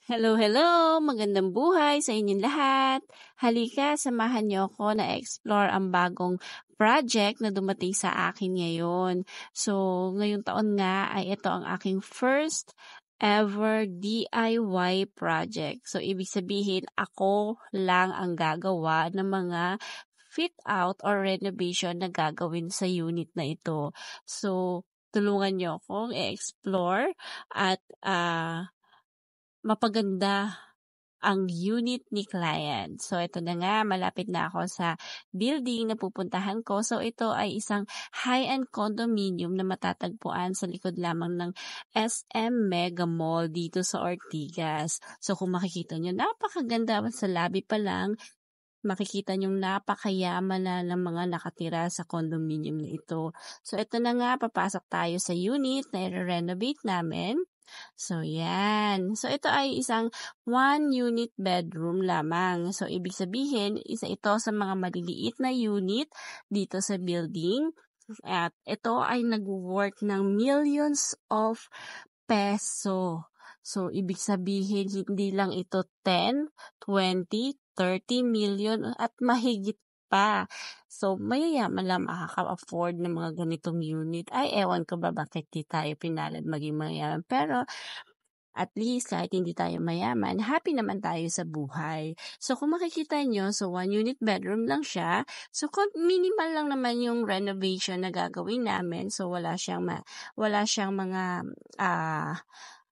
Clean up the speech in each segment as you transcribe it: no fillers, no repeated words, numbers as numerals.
Hello, hello! Magandang buhay sa inyong lahat. Halika, samahan niyo ako na explore ang bagong project na dumating sa akin ngayon. So, ngayong taon nga ay ito ang aking first ever DIY project. So, ibig sabihin, ako lang ang gagawa ng mga fit out or renovation na gagawin sa unit na ito. So, tulungan niyo akong i-explore at mapaganda ang unit ni client. So, ito na nga, malapit na ako sa building na pupuntahan ko. So, ito ay isang high-end condominium na matatagpuan sa likod lamang ng SM Mega Mall dito sa Ortigas. So, kung makikita nyo, napakaganda sa lobby pa lang. Makikita nyo napakayaman na ng mga nakatira sa condominium na ito. So, ito na nga, papasok tayo sa unit na i-renovate namin. So, yan. So, ito ay isang one-unit bedroom lamang. So, ibig sabihin, isa ito sa mga maliliit na unit dito sa building. At ito ay nag-work ng millions of peso. So, ibig sabihin, hindi lang ito 10, 20, 30 million at mahigit pa. So, mayayaman lang makaka-afford ng mga ganitong unit. Ay, ewan ko ba bakit di tayo pinalad maging mayaman. Pero, at least, kahit hindi tayo mayaman, happy naman tayo sa buhay. So, kung makikita nyo, so one-unit bedroom lang siya. So, minimal lang naman yung renovation na gagawin namin. So, wala siyang mga,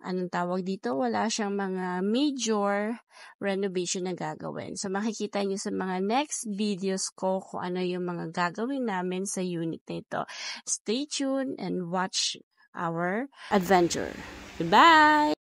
anong tawag dito? Wala siyang mga major renovation na gagawin. So, makikita nyo sa mga next videos ko kung ano yung mga gagawin namin sa unit na ito. Stay tuned and watch our adventure. Goodbye!